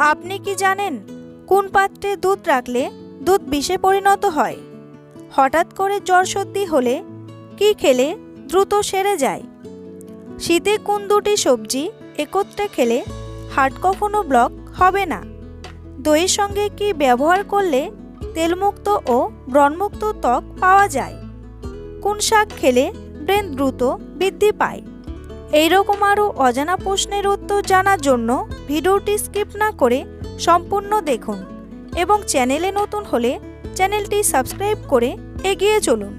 আপনি কি জানেন কোন পাত্রে দুধ রাখলে দুধ বিষে পরিণত হয়? হঠাৎ করে জ্বর সর্দি হলে কি খেলে দ্রুত সেরে যায়? শীতে কোন দুটি সবজি একত্রে খেলে হার্ট কখনো ব্লক হবে না? দইয়ের সঙ্গে কি ব্যবহার করলে তেলমুক্ত ও ব্রণমুক্ত ত্বক পাওয়া যায়? কোন শাক খেলে ব্রেন দ্রুত বৃদ্ধি পায়? এইরকম আরও অজানা প্রশ্নের উত্তর জানার জন্য ভিডিওটি স্কিপ না করে সম্পূর্ণ দেখুন এবং চ্যানেলে নতুন হলে চ্যানেলটি সাবস্ক্রাইব করে এগিয়ে চলুন।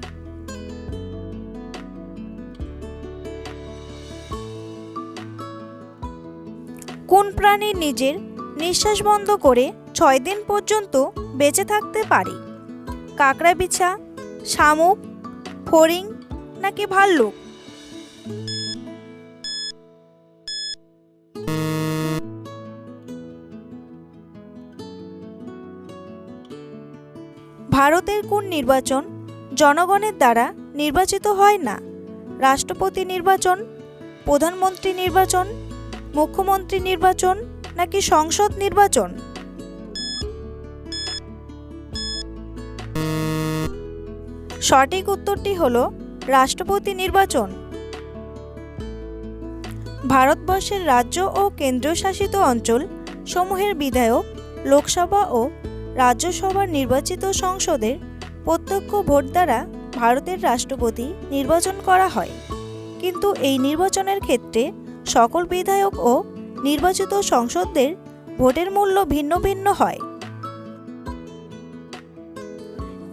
কোন প্রাণী নিজের নিঃশ্বাস বন্ধ করে 6 দিন পর্যন্ত বেঁচে থাকতে পারে? কাকড়াবিছা, শামুক, ফড়িং নাকি ভাল্লুক? ভারতের কোন নির্বাচন জনগণের দ্বারা নির্বাচিত হয় না? রাষ্ট্রপতি নির্বাচন, প্রধানমন্ত্রী নির্বাচন, মুখ্যমন্ত্রী নির্বাচন নাকি সংসদ নির্বাচন? সঠিক উত্তরটি হলো রাষ্ট্রপতি নির্বাচন। ভারতবর্ষের রাজ্য ও কেন্দ্রীয় শাসিত অঞ্চল সমূহের বিধায়ক লোকসভা ও রাজ্যসভার নির্বাচিত সংসদের প্রত্যক্ষ ভোট দ্বারা ভারতের রাষ্ট্রপতি নির্বাচন করা হয়, কিন্তু এই নির্বাচনের ক্ষেত্রে সকল বিধায়ক ও নির্বাচিত সংসদদের ভোটের মূল্য ভিন্ন ভিন্ন হয়।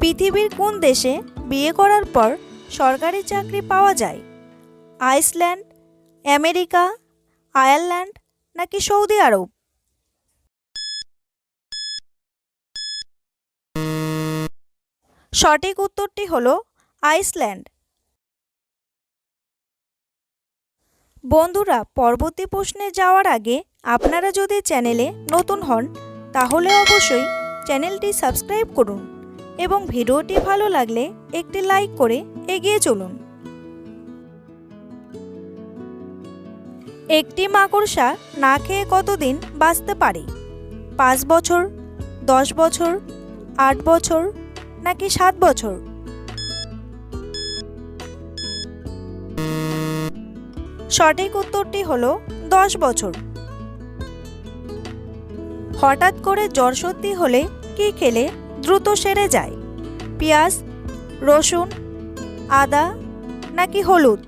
পৃথিবীর কোন দেশে বিয়ে করার পর সরকারি চাকরি পাওয়া যায়? আইসল্যান্ড, আমেরিকা, আয়ারল্যান্ড নাকি সৌদি আরব? সঠিক উত্তরটি হলো আইসল্যান্ড। বন্ধুরা, পরবর্তী প্রশ্নে যাওয়ার আগে আপনারা যদি চ্যানেলে নতুন হন তাহলে অবশ্যই চ্যানেলটি সাবস্ক্রাইব করুন এবং ভিডিওটি ভালো লাগলে একটি লাইক করে এগিয়ে চলুন। একটি মাকড়সা না খেয়ে কতদিন বাঁচতে পারে? 5 বছর, 10 বছর, 8 বছর নাকি 7 বছর? সঠিক উত্তরটি হলো 10 বছর। হঠাৎ করে জ্বর সর্দি হলে কি খেলে দ্রুত সেরে যায়? পেঁয়াজ, রসুন, আদা নাকি হলুদ?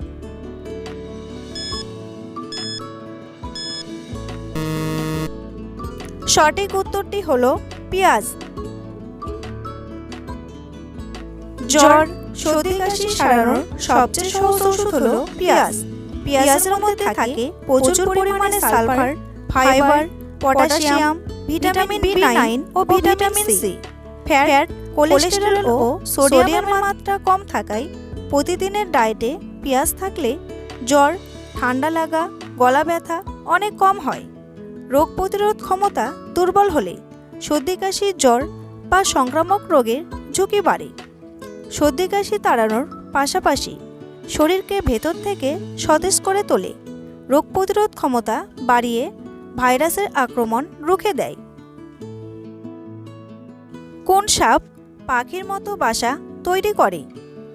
সঠিক উত্তরটি হলো পেঁয়াজ। জ্বর, সর্দি কাশি সারানোর সবচেয়ে সহজ ওষুধ হলো পেঁয়াজ। পেঁয়াজের মধ্যে থাকে প্রচুর পরিমাণে সালফার, ফাইবার, পটাশিয়াম, ভিটামিন বি9 ও ভিটামিন সি। ফ্যাট, কোলেস্টেরল ও সোডিয়ামের মাত্রা কম থাকায় প্রতিদিনের ডায়েটে পেঁয়াজ থাকলে জ্বর, ঠান্ডা লাগা, গলা ব্যথা অনেক কম হয়। রোগ প্রতিরোধ ক্ষমতা দুর্বল হলে সর্দি কাশি, জ্বর বা সংক্রামক রোগের ঝুঁকি বাড়ে। সর্দি কাশি তাড়ানোর পাশাপাশি শরীরকে ভেতর থেকে সতেজ করে তোলে, রোগ প্রতিরোধ ক্ষমতা বাড়িয়ে ভাইরাসের আক্রমণ রুখে দেয়। কোন সাপ পাখির মতো বাসা তৈরি করে?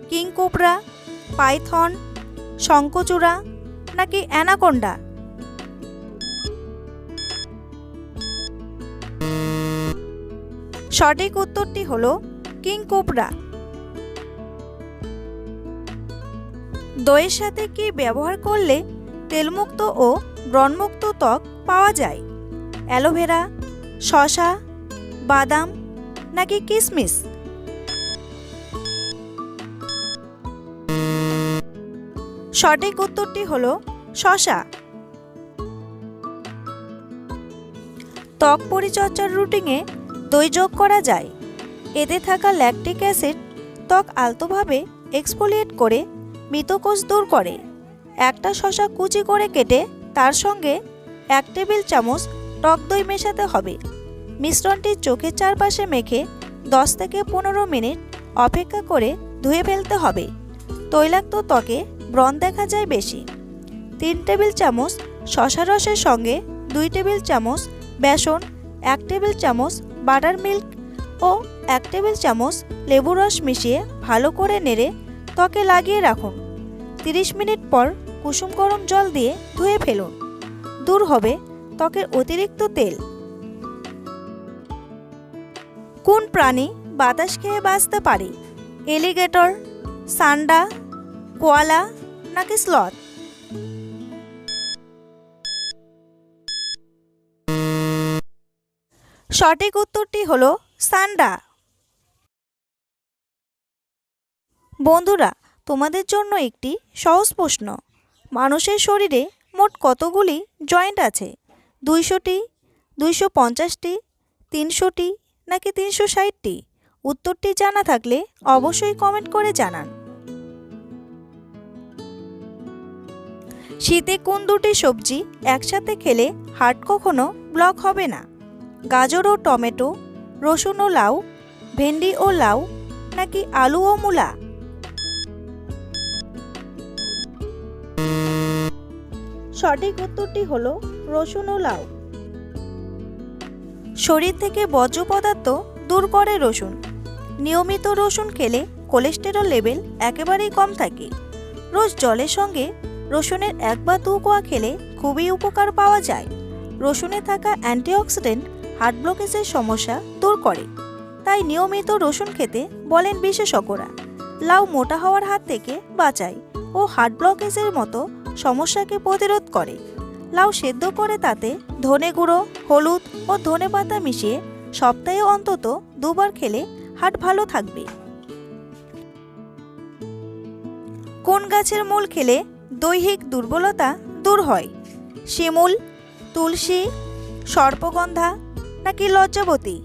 কিং কোবরা, পাইথন, শঙ্খচূড়া নাকি অ্যানাকোন্ডা? সঠিক উত্তরটি হলো কিং কোবরা। দইয়ের সাথে কি ব্যবহার করলে তেলমুক্ত ও ব্রণমুক্ত ত্বক পাওয়া যায়? অ্যালোভেরা, শসা, বাদাম নাকি কিশমিশ? সঠিক উত্তরটি হলো শসা। ত্বক পরিচর্যার রুটিনে দই যোগ করা যায়। এতে থাকা ল্যাকটিক অ্যাসিড ত্বক আলতোভাবে এক্সফোলিয়েট করে মৃতকোষ দূর করে। একটা শসা কুচি করে কেটে তার সঙ্গে 1 টেবিল চামচ টক দই মেশাতে হবে। মিশ্রণটি চোখের চারপাশে মেখে 10 থেকে 15 মিনিট অপেক্ষা করে ধুয়ে ফেলতে হবে। তৈলাক্ত ত্বকে ব্রণ দেখা যায় বেশি। 3 টেবিল চামচ শসা রসের সঙ্গে 2 টেবিল চামচ বেসন 1 টেবিল চামচ বাটার মিল্ক ও 1 টেবিল চামচ লেবুর রস মিশিয়ে ভালো করে নেড়ে ত্বকে লাগিয়ে রাখুন। 30 মিনিট পর কুসুম গরম জল দিয়ে ধুয়ে ফেলুন। দূর হবে ত্বকের অতিরিক্ত তেল। কোন প্রাণী বাতাস খেয়ে বাঁচতে পারে? এলিগেটর, সান্ডা, কোয়ালা নাকি স্লথ? সঠিক উত্তরটি হলো সান্ডা। বন্ধুরা, তোমাদের জন্য একটি সহজ প্রশ্ন। মানুষের শরীরে মোট কতগুলি জয়েন্ট আছে? 200টি, 250টি, 300টি নাকি 360টি? উত্তরটি জানা থাকলে অবশ্যই কমেন্ট করে জানান। শীতে কোন দুটি সবজি একসাথে খেলে হার্ট কখনো ব্লক হবে না? গাজর ও টমেটো, রসুন ও লাউ, ভেন্ডি ও লাউ নাকি আলু ও মূলা? সঠিক উত্তরটি হলো রসুন ও লাউ। শরীর থেকে বর্জ্য পদার্থ দূর করে রসুন। নিয়মিত রসুন খেলে কোলেস্টেরল লেভেল একেবারেই কম থাকে। রোজ জলের সঙ্গে রসুনের 1 বা 2 কোয়া খেলে খুবই উপকার পাওয়া যায়। রসুনে থাকা অ্যান্টিঅক্সিডেন্ট হার্ট ব্লকেজের সমস্যা দূর করে, তাই নিয়মিত রসুন খেতে বলেন বিশেষজ্ঞরা। লাউ মোটা হওয়ার হাত থেকে বাঁচায় ও হার্ট ব্লকেজের মতো সমস্যাকে প্রতিরোধ করে। লাউ সেদ্ধ করে তাতে ধনে গুঁড়ো, হলুদ ও ধনেপাতা মিশিয়ে সপ্তাহে অন্তত 2 বার খেলে হার্ট ভালো থাকবে। কোন গাছের মূল খেলে দৈহিক দুর্বলতা দূর হয়? শিমুল, তুলসী, সর্পগন্ধা নাকি লজ্জাবতী?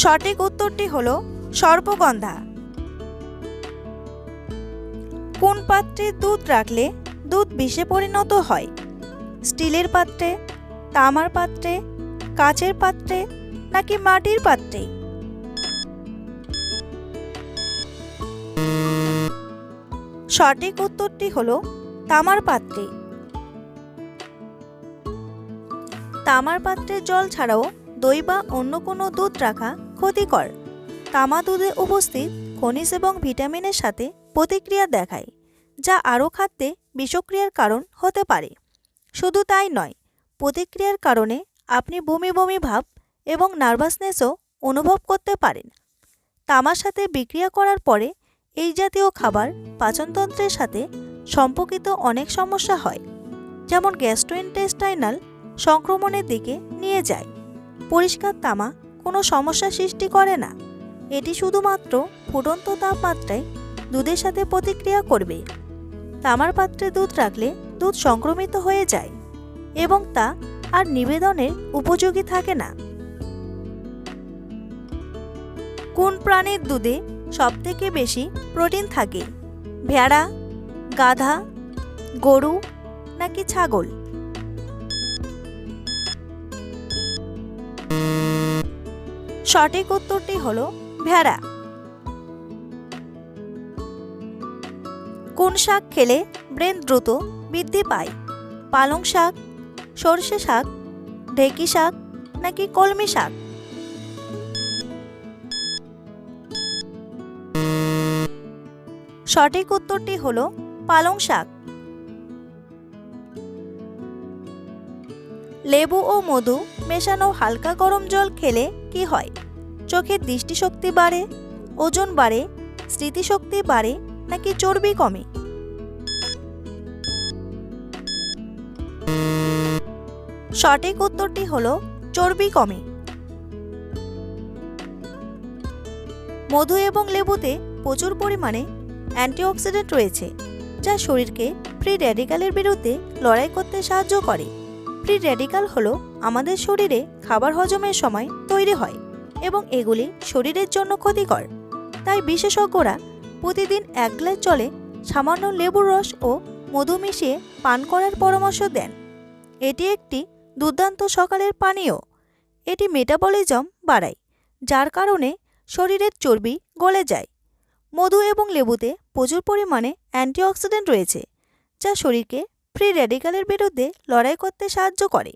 সঠিক উত্তরটি হলো সর্পগন্ধা। কোন পাত্রে দুধ রাখলে দুধ বিষে পরিণত হয়? স্টিলের পাত্রে, তামার পাত্রে, কাচের পাত্রে নাকি মাটির পাত্রে? সঠিক উত্তরটি হলো তামার পাত্রে। তামার পাত্রে জল ছাড়াও দই বা অন্য কোনো দুধ রাখা ক্ষতিকর। তামা দুধে উপস্থিত খনিজ এবং ভিটামিনের সাথে প্রতিক্রিয়া দেখায়, যা আরও খাদ্যে বিষক্রিয়ার কারণ হতে পারে। শুধু তাই নয়, প্রতিক্রিয়ার কারণে আপনি বমি বমি ভাব এবং নার্ভাসনেসও অনুভব করতে পারেন। তামার সাথে বিক্রিয়া করার পরে এই জাতীয় খাবার পাচনতন্ত্রের সাথে সম্পর্কিত অনেক সমস্যা হয়, যেমন গ্যাস্ট্রোইন্টেস্টাইনাল সংক্রমণের দিকে নিয়ে যায়। পরিষ্কার তামা কোনো সমস্যা সৃষ্টি করে না, এটি শুধুমাত্র ফুটন্ত তাপমাত্রায় দুধের সাথে প্রতিক্রিয়া করবে। তামার পাত্রে দুধ রাখলে দুধ সংক্রমিত হয়ে যায় এবং তা আর নিবেদনের উপযোগী থাকে না। কোন প্রাণীর দুধে সবথেকে বেশি প্রোটিন থাকে? ভেড়া, গাধা, গরু নাকি ছাগল? সঠিক উত্তরটি হলো ভেড়া। কোন শাক খেলে ব্রেন দ্রুত বৃদ্ধি পায়? পালং শাক, সর্ষে শাক, ঢেঁকি শাক নাকি কলমি শাক? সঠিক উত্তরটি হলো পালং শাক। লেবু ও মধু মেশানো হালকা গরম জল খেলে কি হয়? চোখের দৃষ্টিশক্তি বাড়ে, ওজন বাড়ে, স্মৃতিশক্তি বাড়ে নাকি চর্বি কমে? সঠিক উত্তরটি হলো চর্বি কমে। মধু এবং লেবুতে প্রচুর পরিমাণে অ্যান্টিঅক্সিডেন্ট রয়েছে, যা শরীরকে ফ্রি র্যাডিক্যালের বিরুদ্ধে লড়াই করতে সাহায্য করে। ফ্রি র্যাডিক্যাল হলো আমাদের শরীরে খাবার হজমের সময় তৈরি হয় এবং এগুলি শরীরের জন্য ক্ষতিকর। তাই বিশেষজ্ঞরা প্রতিদিন 1 গ্লাস জলে সামান্য লেবুর রস ও মধু মিশিয়ে পান করার পরামর্শ দেন। এটি একটি দুর্দান্ত সকালের পানীয়। এটি মেটাবলিজম বাড়ায়, যার কারণে শরীরের চর্বি গলে যায়। মধু এবং লেবুতে প্রচুর পরিমাণে অ্যান্টিঅক্সিডেন্ট রয়েছে, যা শরীরকে ফ্রি রেডিক্যালের বিরুদ্ধে লড়াই করতে সাহায্য করে।